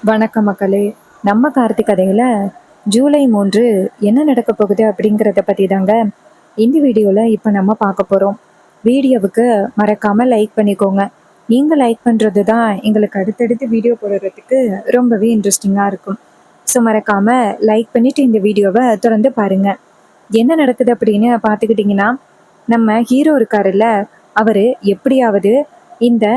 வணக்கம் மக்களே. நம்ம கார்த்திக் கதையில் ஜூலை 3 என்ன நடக்க போகுது அப்படிங்கிறத பற்றி தாங்க இந்த வீடியோவில் இப்போ நம்ம பார்க்க போகிறோம். வீடியோவுக்கு மறக்காமல் லைக் பண்ணிக்கோங்க. நீங்கள் லைக் பண்ணுறது தான் எங்களுக்கு அடுத்தடுத்து வீடியோ போடுறதுக்கு ரொம்பவே இன்ட்ரெஸ்டிங்காக இருக்கும். ஸோ மறக்காமல் லைக் பண்ணிவிட்டு இந்த வீடியோவை தொடர்ந்து பாருங்கள். என்ன நடக்குது அப்படின்னு பார்த்துக்கிட்டிங்கன்னா, நம்ம ஹீரோ இருக்காருல்ல, அவர் எப்படியாவது இந்த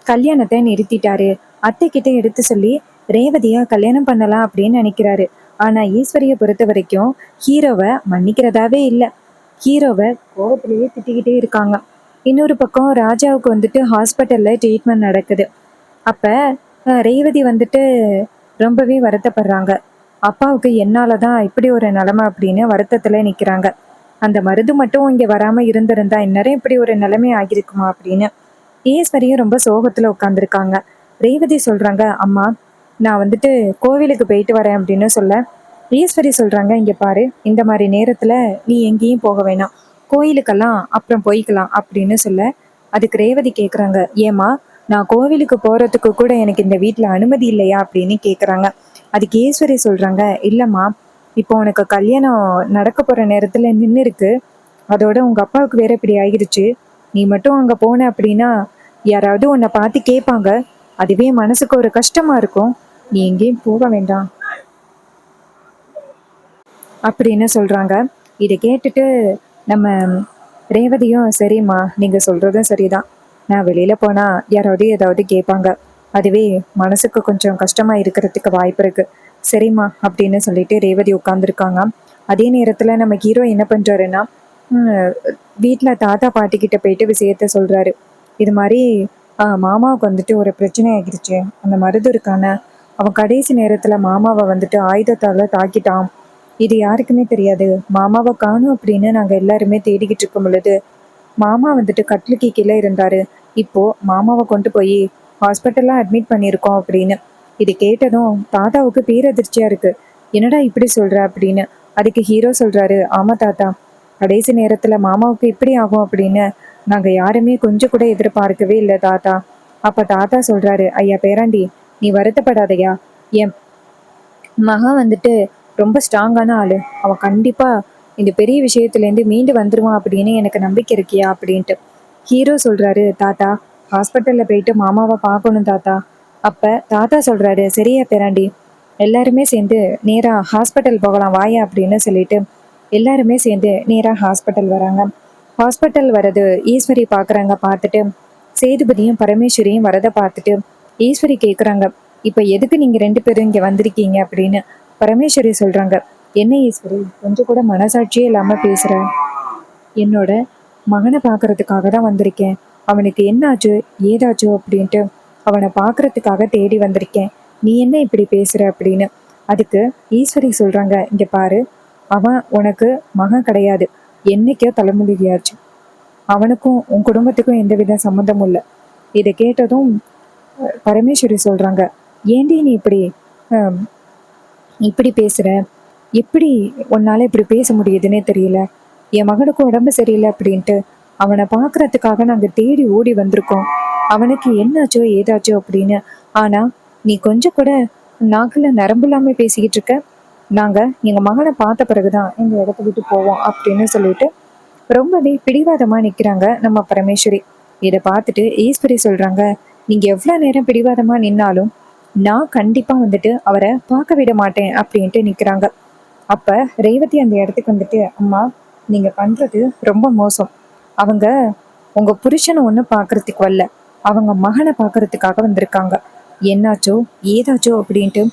கல்யாணத்தை நிறுத்திட்டாரு. அத்தை கிட்ட எடுத்து சொல்லி ரேவதியா கல்யாணம் பண்ணலாம் அப்படின்னு நினைக்கிறாரு. ஆனா ஈஸ்வரிய பொறுத்த வரைக்கும் ஹீரோவை மன்னிக்கிறதாவே இல்லை. ஹீரோவை கோவத்திலேயே திட்டிக்கிட்டே இருக்காங்க. இன்னொரு பக்கம் ராஜாவுக்கு வந்துட்டு ஹாஸ்பிட்டல்ல ட்ரீட்மெண்ட் நடக்குது. அப்ப ரேவதி வந்துட்டு ரொம்பவே வருத்தப்படுறாங்க. அப்பாவுக்கு என்னாலதான் இப்படி ஒரு நிலைமை அப்படின்னு வருத்தத்துல நிக்கிறாங்க. அந்த மருது மட்டும் இங்க வராம இருந்திருந்தா இந்நேரம் இப்படி ஒரு நிலைமை ஆகிருக்குமா அப்படின்னு ஈஸ்வரியும் ரொம்ப சோகத்துல உட்காந்துருக்காங்க. ரேவதி சொல்றாங்க, அம்மா நான் வந்துட்டு கோவிலுக்கு போயிட்டு வரேன் அப்படின்னு சொல்ல, ஈஸ்வரி சொல்றாங்க, இங்க பாரு, இந்த மாதிரி நேரத்துல நீ எங்கேயும் போக வேணாம், கோயிலுக்கெல்லாம் அப்புறம் போய்க்கலாம் அப்படின்னு சொல்ல, அதுக்கு ரேவதி கேக்குறாங்க, ஏமா நான் கோவிலுக்கு போறதுக்கு கூட எனக்கு இந்த வீட்டுல அனுமதி இல்லையா அப்படின்னு கேக்குறாங்க. அதுக்கு ஈஸ்வரி சொல்றாங்க, இல்லம்மா, இப்போ உனக்கு கல்யாணம் நடக்க போற நேரத்துல நின்று இருக்கு, அதோட உங்க அப்பாவுக்கு வேற இப்படி ஆகிருச்சு, நீ மட்டும் அங்க போன அப்படின்னா யாராவது உன்னை பார்த்து கேட்பாங்க, அதுவே மனசுக்கு ஒரு கஷ்டமா இருக்கும், நீ எங்கேயும் போக வேண்டாம் அப்படின்னு சொல்றாங்க. இதை கேட்டுட்டு நம்ம ரேவதியும், சரிம்மா நீங்க சொல்றதும் சரிதான், நான் வெளியில போனா யாராவது ஏதாவது கேட்பாங்க, அதுவே மனசுக்கு கொஞ்சம் கஷ்டமா இருக்கிறதுக்கு வாய்ப்பு இருக்கு, சரிம்மா அப்படின்னு சொல்லிட்டு ரேவதி உட்காந்துருக்காங்க. அதே நேரத்துல நம்ம ஹீரோ என்ன பண்றாருன்னா, வீட்டுல தாத்தா பாட்டி கிட்ட போயிட்டு விஷயத்த சொல்றாரு. இது மாதிரி மாமாவுக்கு வந்துட்டு ஒரு பிரச்சனை ஆகிருச்சு, அந்த மருது இருக்கான, அவன் கடைசி நேரத்துல மாமாவை வந்துட்டு ஆயுதத்தால தாக்கிட்டான், இது யாருக்குமே தெரியாது, மாமாவை காணும் அப்படின்னு நாங்க எல்லாருமே தேடிக்கிட்டு இருக்கும் பொழுது மாமா வந்துட்டு கட்லுக்கு கீழே இருந்தாரு, இப்போ மாமாவை கொண்டு போய் ஹாஸ்பிட்டல்ல அட்மிட் பண்ணியிருக்கோம் அப்படின்னு. இது கேட்டதும் தாத்தாவுக்கு பேரதிர்ச்சியா இருக்கு. என்னடா இப்படி சொல்ற அப்படின்னு. அதுக்கு ஹீரோ சொல்றாரு, ஆமா தாத்தா, கடைசி நேரத்துல மாமாவுக்கு இப்படி ஆகும் அப்படின்னு நாங்க யாருமே கொஞ்சம் கூட எதிர்பார்க்கவே இல்லை தாத்தா. அப்ப தாத்தா சொல்றாரு, ஐயா பேராண்டி, நீ வருத்தப்படாதையா, என் மகன் வந்துட்டு ரொம்ப ஸ்ட்ராங்கான ஆளு, அவன் கண்டிப்பா இந்த பெரிய விஷயத்துலேருந்து மீண்டு வந்துருவான் அப்படின்னு எனக்கு நம்பிக்கை இருக்கியா அப்படின்ட்டு. ஹீரோ சொல்றாரு, தாத்தா ஹாஸ்பிட்டல்ல போயிட்டு மாமாவை பார்க்கணும் தாத்தா. அப்ப தாத்தா சொல்றாரு, சரியா பேராண்டி, எல்லாருமே சேர்ந்து நேரா ஹாஸ்பிட்டல் போகலாம் வாயா அப்படின்னு சொல்லிட்டு எல்லாருமே சேர்ந்து நேரா ஹாஸ்பிட்டல் வராங்க. ஹாஸ்பிட்டல் வரது ஈஸ்வரி பாக்குறாங்க. பார்த்துட்டு சேதுபதியும் பரமேஸ்வரியும் வரதை பார்த்துட்டு ஈஸ்வரி கேக்குறாங்க, இப்ப எதுக்கு நீங்க 2 பேரும் இங்க வந்திருக்கீங்க அப்படின்னு. பரமேஸ்வரி சொல்றாங்க, என்ன ஈஸ்வரி கொஞ்சம் கூட மனசாட்சியே இல்லாம பேசுற, என்னோட மகனை பார்க்கறதுக்காக தான் வந்திருக்கேன், அவனுக்கு என்னாச்சு ஏதாச்சோ அப்படின்ட்டு அவனை பார்க்கறதுக்காக தேடி வந்திருக்கேன், நீ என்ன இப்படி பேசுற அப்படின்னு. அதுக்கு ஈஸ்வரி சொல்றாங்க, இங்க பாரு, அவன் உனக்கு மகன் கிடையாது, என்னைக்கோ தலைமுடியாச்சு, அவனுக்கும் உன் குடும்பத்துக்கும் எந்தவித சம்மந்தமும் இல்லை. இதை கேட்டதும் பரமேஸ்வரி சொல்றாங்க, ஏண்டி நீ இப்படி இப்படி பேசுற, எப்படி உன்னால இப்படி பேச முடியுதுன்னே தெரியல, என் மகனுக்கு உடம்பு சரியில்லை அப்படின்ட்டு அவனை பார்க்கறதுக்காக நாங்க தேடி ஓடி வந்திருக்கோம், அவனுக்கு என்னாச்சோ ஏதாச்சோ அப்படின்னு. ஆனா நீ கொஞ்சம் கூட நாக்குல நரம்பு இல்லாம பேசிக்கிட்டு இருக்க, நாங்க எங்க மகனை பார்த்த பிறகுதான் எங்க இடத்த விட்டு போவோம் அப்படின்னு சொல்லிட்டு ரொம்பவே பிடிவாதமா நிக்கிறாங்க நம்ம பரமேஸ்வரி. இதை பார்த்துட்டு ஈஸ்வரி சொல்றாங்க, நீங்க எவ்வளவு நேரம் பிடிவாதமா நின்னாலும் நான் கண்டிப்பா வந்துட்டு அவரை பார்க்க விட மாட்டேன் அப்படின்ட்டு நிக்கிறாங்க. அப்ப ரேவதி அந்த இடத்துக்கு வந்துட்டு, அம்மா நீங்க பண்றது ரொம்ப மோசம், அவங்க உங்க புருஷனை ஒண்ணு பாக்குறதுக்கு வரல, அவங்க மகனை பாக்குறதுக்காக வந்திருக்காங்க, என்னாச்சோ ஏதாச்சோ அப்படின்ட்டு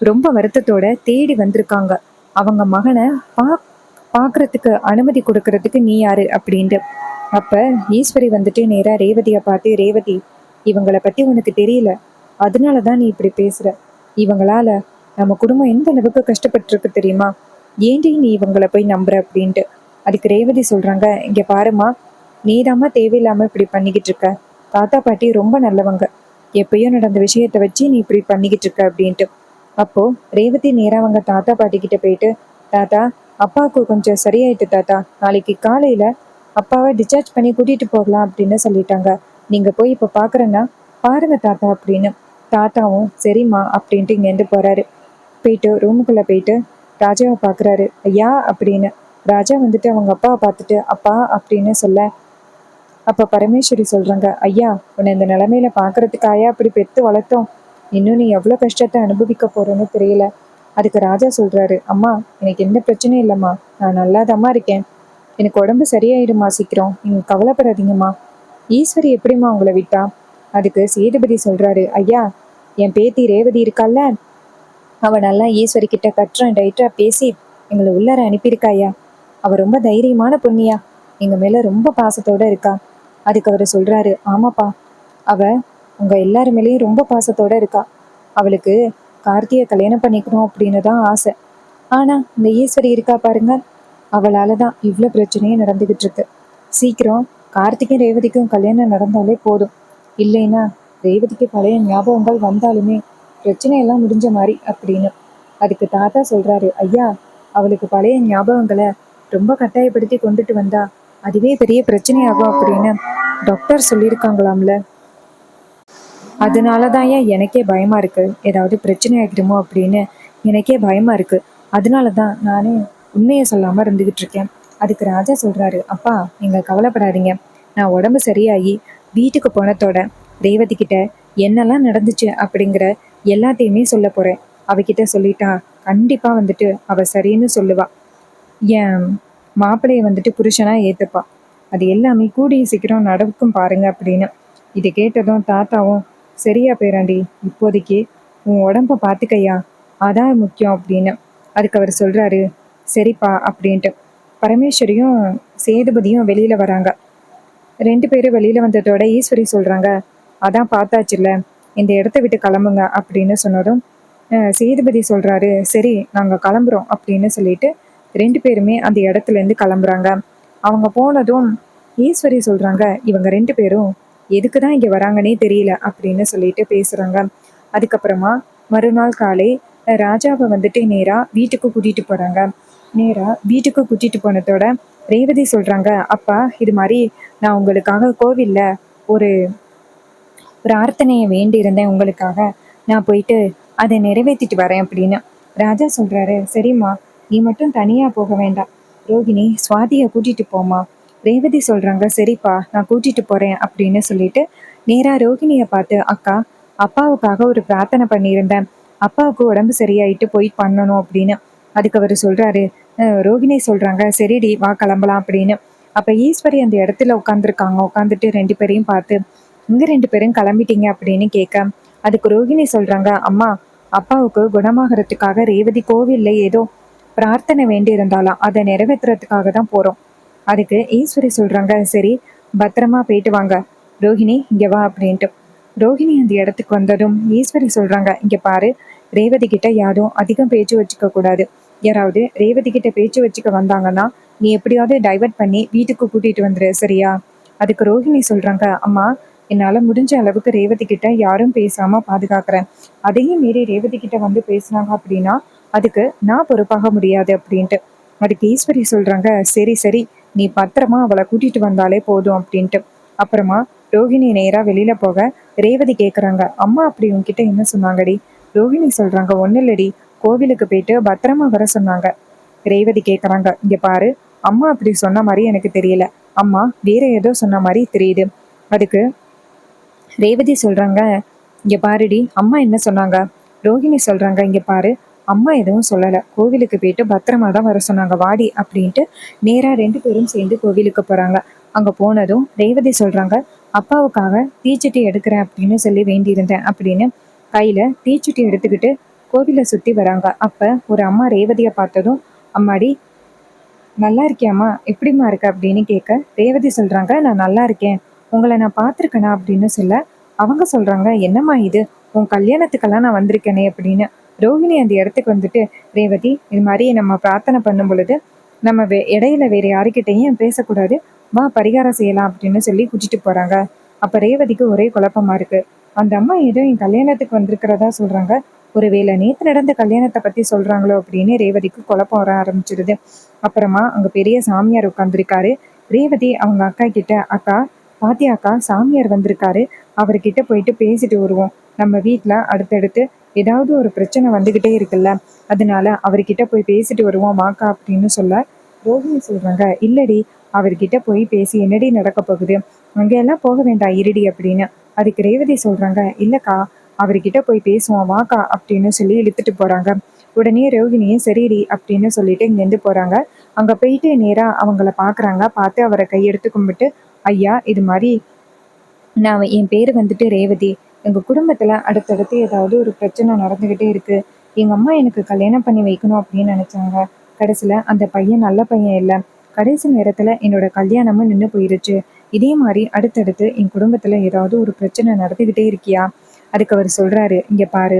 ரொம்ப வருத்தத்தோட தேடி வந்திருக்காங்க, அவங்க மகனை பாக்குறதுக்கு அனுமதி கொடுக்கறதுக்கு நீ யாரு அப்படின்ட்டு. அப்ப ஈஸ்வரி வந்துட்டு நேரா ரேவதியை பார்த்து, ரேவதி இவங்களை பத்தி உனக்கு தெரியல, அதனாலதான் நீ இப்படி பேசுற, இவங்களால நம்ம குடும்பம் எந்த அளவுக்கு கஷ்டப்பட்டு இருக்கு தெரியுமா, ஏண்டி நீ இவங்களை போய் நம்புற அப்படின்ட்டு. அதுக்கு ரேவதி சொல்றாங்க, இங்க பாருமா, நீதாம்மா தேவையில்லாம இப்படி பண்ணிக்கிட்டு இருக்க, தாத்தா பாட்டி ரொம்ப நல்லவங்க, எப்பயும் நடந்த விஷயத்த வச்சு நீ இப்படி பண்ணிக்கிட்டு இருக்க அப்படின்ட்டு. அப்போ ரேவதி நேரா அவங்க தாத்தா பாட்டி கிட்ட போயிட்டு, தாத்தா அப்பாவுக்கு கொஞ்சம் சரியாயிட்டு தாத்தா, நாளைக்கு காலையில அப்பாவை டிஸ்சார்ஜ் பண்ணி கூட்டிட்டு போகலாம் அப்படின்னு சொல்லிட்டாங்க, நீங்க போய் இப்ப பாக்குறேன்னா பாருங்க தாத்தா அப்படின்னு. தாத்தாவும் சரிம்மா அப்படின்ட்டு இங்கேருந்து போறாரு. போயிட்டு ரூமுக்குள்ள போயிட்டு ராஜாவை பார்க்குறாரு. ஐயா அப்படின்னு. ராஜா வந்துட்டு அவங்க அப்பாவை பார்த்துட்டு அப்பா அப்படின்னு சொல்ல, அப்ப பரமேஸ்வரி சொல்றாங்க, ஐயா உன்னை இந்த நிலைமையில பார்க்கறதுக்காயா அப்படி பெத்து வளர்த்தோம். இன்னும் நீ எவ்வளோ கஷ்டத்தை அனுபவிக்க போறேன்னு தெரியல. அதுக்கு ராஜா சொல்றாரு, அம்மா எனக்கு எந்த பிரச்சனையும் இல்லைம்மா, நான் நல்லாதாம்மா இருக்கேன். எனக்கு உடம்பு சரியாயிடுமா சீக்கிரம், நீங்க கவலைப்படாதீங்கம்மா. ஈஸ்வரி எப்படிம்மா உங்களை விட்டா? அதுக்கு சேதுபதி சொல்றாரு, ஐயா என் பேத்தி ரேவதி இருக்கால்ல, அவ நல்லா ஈஸ்வரி கிட்ட கட்டுறேன் டைட்டா பேசி எங்களை உள்ளார அனுப்பியிருக்காயா. அவ ரொம்ப தைரியமான பொண்ணியா, எங்க மேல ரொம்ப பாசத்தோட இருக்கா. அதுக்கு அவர் சொல்றாரு, ஆமாப்பா, அவ உங்க எல்லாரு மேலேயும் ரொம்ப பாசத்தோட இருக்கா. அவளுக்கு கார்த்தியை கல்யாணம் பண்ணிக்கணும் அப்படின்னு தான் ஆசை. ஆனா இந்த ஈஸ்வரி இருக்கா பாருங்க, அவளால தான் இவ்வளோ பிரச்சனையும் நடந்துகிட்டு இருக்கு. சீக்கிரம் கார்த்திக்கும் ரேவதிக்கும் கல்யாணம் நடந்தாலே போதும். இல்லைன்னா ரேவதிக்கு பழைய ஞாபகங்கள் வந்தாலுமே பிரச்சனையெல்லாம் முடிஞ்ச மாதிரி அப்படின்னு. அதுக்கு தாத்தா சொல்றாரு, ஐயா அவளுக்கு பழைய ஞாபகங்களை ரொம்ப கட்டாயப்படுத்தி கொண்டுட்டு வந்தா அதுவே பெரிய பிரச்சனையாகும் அப்படின்னு டாக்டர் சொல்லியிருக்காங்களாம்ல. அதனாலதான் ஏன் எனக்கே பயமா இருக்கு, ஏதாவது பிரச்சனை ஆகிடுமோ அப்படின்னு எனக்கே பயமா இருக்கு. அதனாலதான் நானே உண்மையை சொல்லாம இருந்துகிட்டு இருக்கேன். அதுக்கு ராஜா சொல்றாரு, அப்பா நீங்க கவலைப்படாதீங்க, நான் உடம்பு சரியாகி வீட்டுக்கு போனதோட ரேவதி கிட்ட என்னெல்லாம் நடந்துச்சு அப்படிங்கிற எல்லாத்தையுமே சொல்ல போறேன். அவகிட்ட சொல்லிட்டா கண்டிப்பா வந்துட்டு அவ சரின்னு சொல்லுவா. என் மாப்பிள்ளைய வந்துட்டு புருஷனா ஏத்துப்பா. அது எல்லாமே கூடிய சீக்கிரம் நடக்கும் பாருங்க அப்படின்னு. இதை கேட்டதும் தாத்தாவும், சரியா பேராண்டி, இப்போதைக்கு உன் உடம்ப பார்த்துக்கையா, அதான் முக்கியம் அப்படின்னு. அதுக்கு அவர் சொல்றாரு, சரிப்பா அப்படின்ட்டு. பரமேஸ்வரியும் சேதுபதியும் வெளியில வராங்க. 2 பேரும் வெளியில வந்ததோட ஈஸ்வரி சொல்றாங்க, அதான் பார்த்தாச்சுல்ல, இந்த இடத்த விட்டு கிளம்புங்க அப்படின்னு சொன்னதும் சேதுபதி சொல்றாரு, சரி நாங்க கிளம்புறோம் அப்படின்னு சொல்லிட்டு 2 பேருமே அந்த இடத்துல இருந்து கிளம்புறாங்க. அவங்க போனதும் ஈஸ்வரி சொல்றாங்க, இவங்க 2 பேரும் எதுக்கு தான் இங்க வராங்கன்னே தெரியல அப்படின்னு சொல்லிட்டு பேசுறாங்க. அதுக்கப்புறமா மறுநாள் காலை ராஜாவை வந்துட்டு நேரா வீட்டுக்கு கூட்டிட்டு போறாங்க. நேரா வீட்டுக்கு கூட்டிட்டு போனதோட ரேவதி சொல்றாங்க, அப்பா இது மாதிரி நான் உங்களுக்காக கோவில்ல ஒரு பிரார்த்தனையை வேண்டி இருந்தேன் உங்களுக்காக, நான் போயிட்டு அதை நிறைவேற்றிட்டு வரேன் அப்படின்னு. ராஜா சொல்றாரு, சரிம்மா நீ மட்டும் தனியா போக வேண்டாம், ரோகிணி சுவாதியை கூட்டிட்டு போமா. ரேவதி சொல்றாங்க, சரிப்பா நான் கூட்டிட்டு போறேன் அப்படின்னு சொல்லிட்டு நேரா ரோகிணியை பார்த்து, அக்கா அப்பாவுக்காக ஒரு பிரார்த்தனை பண்ணியிருந்தேன், அப்பாவுக்கு உடம்பு சரியாயிட்டு போய் பண்ணணும் அப்படின்னு. அதுக்கு அவர் சொல்றாரு, ரோகிணி சொல்றாங்க, சரிடி வா கிளம்பலாம் அப்படின்னு. அப்ப ஈஸ்வரி அந்த இடத்துல உட்காந்துருக்காங்க. உட்காந்துட்டு 2 பேரையும் பார்த்து, இங்க 2 பேரும் கிளம்பிட்டீங்க அப்படின்னு கேட்க, அதுக்கு ரோகிணி சொல்றாங்க, அம்மா அப்பாவுக்கு குணமாகறதுக்காக ரேவதி கோவில்ல ஏதோ பிரார்த்தனை வேண்டி இருந்தாலாம், அதை நிறைவேற்றுறதுக்காக தான் போறோம். அதுக்கு ஈஸ்வரி சொல்றாங்க, சரி பத்திரமா போயிட்டு வாங்க, ரோஹிணி இங்க வா அப்படின்ட்டு. ரோஹிணி அந்த இடத்துக்கு வந்ததும் ஈஸ்வரி சொல்றாங்க, இங்க பாரு, ரேவதி கிட்ட யாரும் அதிகம் பேச்சு வச்சுக்க கூடாது. யாராவது ரேவதி கிட்ட பேச்சு வச்சுக்க வந்தாங்கன்னா நீ எப்படியாவது டைவர்ட் பண்ணி வீட்டுக்கு கூட்டிட்டு வந்துரு, சரியா. அதுக்கு ரோஹிணி சொல்றாங்க, அம்மா என்னால முடிஞ்ச அளவுக்கு ரேவதி கிட்ட யாரும் பேசாம பாதுகாக்கிறேன். அதையும் மீறி ரேவதி கிட்ட வந்து பேசினாங்க அப்படின்னா அதுக்கு நான் பொறுப்பாக முடியாது அப்படின்ட்டு. அதுக்கு ஈஸ்வரி சொல்றாங்க, சரி சரி நீ பத்திரமா அவளை கூட்டிட்டு வந்தாலே போதும் அப்படின்ட்டு. அப்புறமா ரோஹிணி நேரா வெளியில போக ரேவதி கேக்குறாங்க, அம்மா அப்படி உன்கிட்ட என்ன சொன்னாங்கடி. ரோஹிணி சொல்றாங்க, ஒண்ணு இல்லடி, கோவிலுக்கு போயிட்டு பத்திரமா வர சொன்னாங்க. ரேவதி கேக்குறாங்க, இங்க பாரு, அம்மா அப்படி சொன்ன மாதிரி எனக்கு தெரியல, அம்மா வேற ஏதோ சொன்ன மாதிரி தெரியுது. அதுக்கு ரேவதி சொல்றாங்க, இங்க பாருடி, அம்மா என்ன சொன்னாங்க. ரோஹிணி சொல்றாங்க, இங்க பாரு, அம்மா எதுவும் சொல்லல, கோவிலுக்கு போயிட்டு பத்திரமா தான் வர சொன்னாங்க, வாடி அப்படின்ட்டு நேரா 2 பேரும் சேர்ந்து கோவிலுக்கு போறாங்க. அங்க போனதும் ரேவதி சொல்றாங்க, அப்பாவுக்காக தீச்சட்டி எடுக்கிறேன் அப்படின்னு சொல்லி வேண்டியிருந்தேன் அப்படின்னு கையில தீச்சட்டி எடுத்துக்கிட்டு கோவிலை சுத்தி வராங்க. அப்ப ஒரு அம்மா ரேவதியை பார்த்ததும், அம்மாடி நல்லா இருக்கியாம்மா, எப்படிம்மா இருக்க அப்படின்னு கேட்க, ரேவதி சொல்றாங்க, நான் நல்லா இருக்கேன், உங்களை நான் பார்த்துருக்கேனா அப்படின்னு சொல்ல, அவங்க சொல்றாங்க, என்னம்மா இது, உன் கல்யாணத்துக்கெல்லாம் நான் வந்திருக்கேனே அப்படின்னு. ரோஹிணி அந்த இடத்துக்கு வந்துட்டு, ரேவதி இது மாதிரி நம்ம பிரார்த்தனை பண்ணும் பொழுது நம்ம இடையில வேற யாருக்கிட்டையும் பேசக்கூடாது, வா பரிகாரம் செய்யலாம் அப்படின்னு சொல்லி கூட்டிட்டு போறாங்க. அப்ப ரேவதிக்கு ஒரே குழப்பமா இருக்கு. அந்த அம்மா ஏதோ என் கல்யாணத்துக்கு வந்திருக்கிறதா சொல்றாங்க, ஒருவேளை நேத்து நடந்த கல்யாணத்தை பத்தி சொல்றாங்களோ அப்படின்னு ரேவதிக்கு குழப்பம் வர ஆரம்பிச்சிருது. அப்புறமா அங்க பெரிய சாமியார் உட்கார்ந்துருக்காரு. ரேவதி அவங்க அக்கா கிட்ட, அக்கா பாத்தியாக்கா சாமியார் வந்திருக்காரு, அவர்கிட்ட போயிட்டு பேசிட்டு வருவோம், நம்ம வீட்டில் அடுத்தடுத்து ஏதாவது ஒரு பிரச்சனை வந்துக்கிட்டே இருக்குல்ல, அதனால அவர்கிட்ட போய் பேசிட்டு வருவோம் வாக்கா அப்படின்னு சொல்ல, ரோஹிணி சொல்றாங்க, இல்லடி அவர்கிட்ட போய் பேசி என்னடி நடக்க போகுது, அங்கெல்லாம் போக வேண்டாம் இருடி அப்படின்னு. அதுக்கு ரேவதி சொல்றாங்க, இல்லக்கா அவர்கிட்ட போய் பேசுவோம் வாக்கா அப்படின்னு சொல்லி இழுத்துட்டு போறாங்க. உடனே ரோகிணியும் சரிடி அப்படின்னு சொல்லிட்டு இங்கேருந்து போறாங்க. அங்க போயிட்டு நேரா அவங்கள பாக்குறாங்க. பார்த்து அவரை கையெடுத்து கும்பிட்டு, ஐயா இது மாதிரி நான் என் பேர் வந்துட்டு ரேவதி. எங்க குடும்பத்துல அடுத்தடுத்து ஏதாவது ஒரு பிரச்சனை நடந்துகிட்டே இருக்கு. எங்க அம்மா எனக்கு கல்யாணம் பண்ணி வைக்கணும் அப்படின்னு நினைச்சாங்க. கடைசியில அந்த பையன் நல்ல பையன் இல்லை. கடைசி நேரத்துல என்னோட கல்யாணமும் நின்று போயிருச்சு. இதே மாதிரி அடுத்தடுத்து என் குடும்பத்துல ஏதாவது ஒரு பிரச்சனை நடந்துகிட்டே இருக்கியா? அதுக்கு அவர் சொல்றாரு, இங்க பாரு,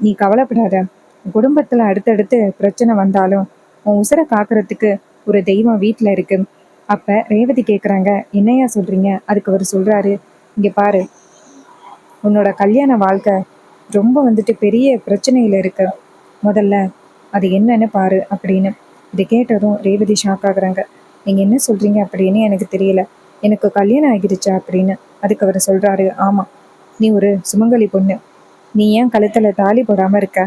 நீ கவலைப்படாத. உன் குடும்பத்துல அடுத்தடுத்து பிரச்சனை வந்தாலும் உன் உசுரை காக்கிறதுக்கு ஒரு தெய்வம் வீட்டுல இருக்கு. அப்ப ரேவதி கேக்குறாங்க, என்னையா சொல்றீங்க? அதுக்கு அவர் சொல்றாரு, இங்க பாரு, உன்னோட கல்யாண வாழ்க்கை ரொம்ப வந்துட்டு பெரிய பிரச்சனையில இருக்கு. முதல்ல அது என்னன்னு பாரு அப்படின்னு. இதை கேட்டதும் ரேவதி ஷாக் ஆகுறாங்க. நீங்க என்ன சொல்றீங்க அப்படின்னு எனக்கு தெரியல. எனக்கு கல்யாணம் ஆகிடுச்சா அப்படின்னு. அதுக்கு அவர் சொல்றாரு, ஆமா, நீ ஒரு சுமங்கலி பொண்ணு. நீ ஏன் கழுத்துல தாலி போடாம இருக்க?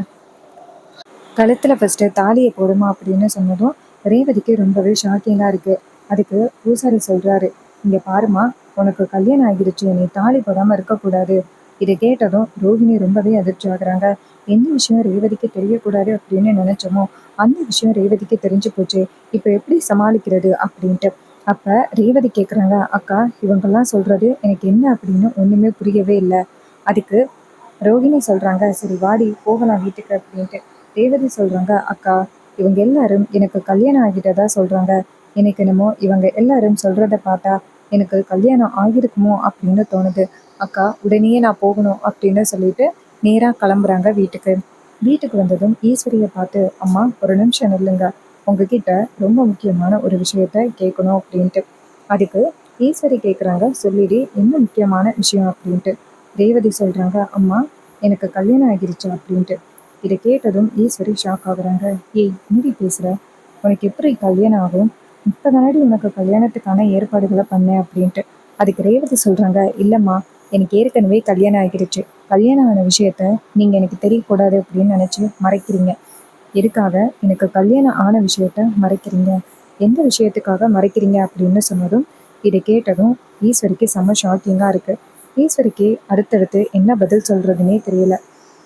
கழுத்துல ஃபர்ஸ்ட் தாலியை போடுமா அப்படின்னு சொன்னதும் ரேவதிக்கு ரொம்பவே ஷாக்கிங்கா இருக்கு. அதுக்கு பூசாரி சொல்றாரு, இங்க பாருமா, உனக்கு கல்யாணம் ஆகிடுச்சு, நீ தாலி போடாம இருக்கக்கூடாது. இதை கேட்டதும் ரோஹிணி ரொம்பவே அதிர்ச்சி ஆகுறாங்க. எந்த விஷயம் ரேவதிக்கு தெரியக்கூடாது அப்படின்னு நினைச்சோமோ அந்த விஷயம் ரேவதிக்கு தெரிஞ்சு போச்சு. இப்போ எப்படி சமாளிக்கிறது அப்படின்ட்டு. அப்ப ரேவதி கேக்குறாங்க, அக்கா இவங்கெல்லாம் சொல்றது எனக்கு என்ன அப்படின்னு ஒண்ணுமே புரியவே இல்லை. அதுக்கு ரோகிணி சொல்றாங்க, சரி வாடி போகலாம் வீட்டுக்கு அப்படின்ட்டு. ரேவதி சொல்றாங்க, அக்கா இவங்க எல்லாரும் எனக்கு கல்யாணம் ஆகிட்டதா சொல்றாங்க. எனக்கு என்னமோ இவங்க எல்லாரும் சொல்றத பார்த்தா எனக்கு கல்யாணம் ஆகிருக்குமோ அப்படின்னு தோணுது. அக்கா உடனே நான் போகணும் அப்படின்னு சொல்லிட்டு நேரா கிளம்புறாங்க வீட்டுக்கு. வீட்டுக்கு வந்ததும் ஈஸ்வரியை பார்த்து, அம்மா ஒரு நிமிஷம் நில்லுங்க, உங்ககிட்ட ரொம்ப முக்கியமான ஒரு விஷயத்த கேட்கணும் அப்படின்ட்டு. அதுக்கு ஈஸ்வரி கேட்குறாங்க, சொல்லிடி என்ன முக்கியமான விஷயம் அப்படின்ட்டு. ரேவதி சொல்றாங்க, அம்மா எனக்கு கல்யாணம் ஆகிருச்சு அப்படின்ட்டு. இதை கேட்டதும் ஈஸ்வரி ஷாக் ஆகுறாங்க. ஏய் என்னடி பேசுற? உனக்கு எப்படி கல்யாணம் ஆகும்? இப்போதானடி உனக்கு கல்யாணத்துக்கான ஏற்பாடுகளை பண்ணேன் அப்படின்ட்டு. அதுக்கு ரேவதி சொல்றாங்க, இல்லம்மா எனக்கு ஏற்கனவே கல்யாணம் ஆகிருச்சு. கல்யாணம் ஆன விஷயத்த நீங்க எனக்கு தெரியக்கூடாது அப்படின்னு நினைச்சு மறைக்கிறீங்க. எதுக்காக எனக்கு கல்யாணம் ஆன விஷயத்த மறைக்கிறீங்க? எந்த விஷயத்துக்காக மறைக்கிறீங்க அப்படின்னு சொன்னதும் இதை கேட்டதும் ஈஸ்வரிக்கு செம்ம ஷாக்கிங்கா இருக்கு. ஈஸ்வரிக்கு அடுத்தடுத்து என்ன பதில் சொல்றதுன்னே தெரியல.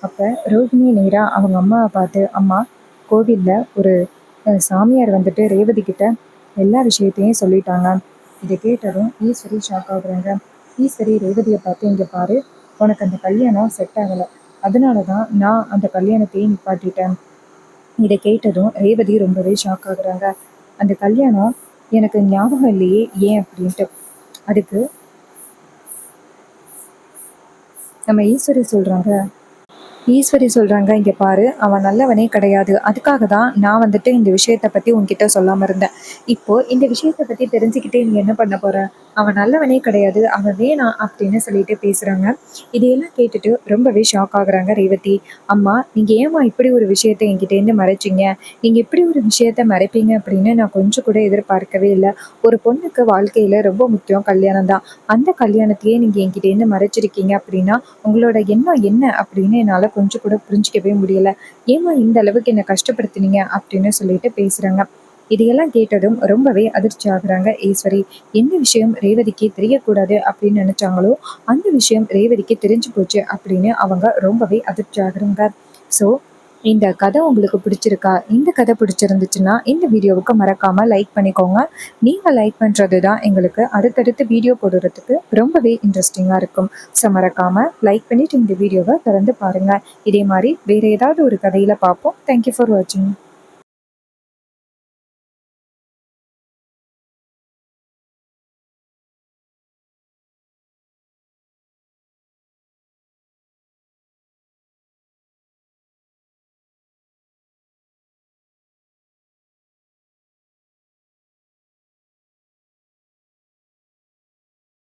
அப்ப ரோஹிணி நேரா அவங்க அம்மாவை பார்த்து, அம்மா கோவில்ல ஒரு சாமியார் வந்துட்டு ரேவதி கிட்ட எல்லா விஷயத்தையும் சொல்லிட்டாங்க. இதை கேட்டதும் ஈஸ்வரி ஷாக் ஆகுறாங்க. ஈஸ்வரி ரேவதியை பார்த்து, இங்க பாரு, உனக்கு அந்த கல்யாணம் செட் ஆகலை, அதனால தான் நான் அந்த கல்யாணத்தையே நிப்பாட்டிட்டேன். இதை கேட்டதும் ரேவதி ரொம்பவே ஷாக் ஆகுறாங்க. அந்த கல்யாணம் எனக்கு ஞாபகம் இல்லையே, ஏன் அப்படின்ட்டு. அதுக்கு நம்ம ஈஸ்வரி சொல்றாங்க, இங்க பாரு, அவன் நல்லவனே கிடையாது. அதுக்காக தான் நான் வந்துட்டு இந்த விஷயத்த பத்தி உன்கிட்ட சொல்லாம இருந்தேன். இப்போ இந்த விஷயத்த பத்தி தெரிஞ்சுக்கிட்டே நீ என்ன பண்ண போற? அவன் நல்லவனே கிடையாது, அவன் வேணாம் அப்படின்னு சொல்லிட்டு பேசுறாங்க. இதையெல்லாம் கேட்டுட்டு ரொம்பவே ஷாக் ஆகுறாங்க ரேவதி. அம்மா நீங்க ஏமா இப்படி ஒரு விஷயத்த என்கிட்ட இருந்து மறைச்சிங்க? நீங்க இப்படி ஒரு விஷயத்த மறைப்பீங்க அப்படின்னு நான் கொஞ்சம் கூட எதிர்பார்க்கவே இல்லை. ஒரு பொண்ணுக்கு வாழ்க்கையில ரொம்ப முக்கியம் கல்யாணம் தான். அந்த கல்யாணத்தையே நீங்க என்கிட்ட இருந்து மறைச்சிருக்கீங்க அப்படின்னா உங்களோட எண்ணம் என்ன அப்படின்னு என்னால கொஞ்சம் கூட புரிஞ்சிக்கவே முடியல. ஏம்மா இந்த அளவுக்கு என்ன கஷ்டப்படுத்துனீங்க அப்படின்னு சொல்லிட்டு பேசுறாங்க. இதையெல்லாம் கேட்டதும் ரொம்பவே அதிர்ச்சி ஆகுறாங்க ஈஸ்வரி. எந்த விஷயம் ரேவதிக்கு தெரியக்கூடாது அப்படின்னு நினைச்சாங்களோ அந்த விஷயம் ரேவதிக்கு தெரிஞ்சு போச்சு அப்படின்னு அவங்க ரொம்பவே அதிர்ச்சி ஆகுறாங்க. ஸோ இந்த கதை உங்களுக்கு பிடிச்சிருக்கா? இந்த கதை பிடிச்சிருந்துச்சுன்னா இந்த வீடியோவுக்கு மறக்காம லைக் பண்ணிக்கோங்க. நீங்க லைக் பண்றது தான் எங்களுக்கு அடுத்தடுத்து வீடியோ போடுறதுக்கு ரொம்பவே இன்ட்ரெஸ்டிங்கா இருக்கும். ஸோ மறக்காம லைக் பண்ணிட்டு இந்த வீடியோவை தொடர்ந்து பாருங்க. இதே மாதிரி வேற ஏதாவது ஒரு கதையில பார்ப்போம். தேங்க்யூ ஃபார் வாட்சிங்.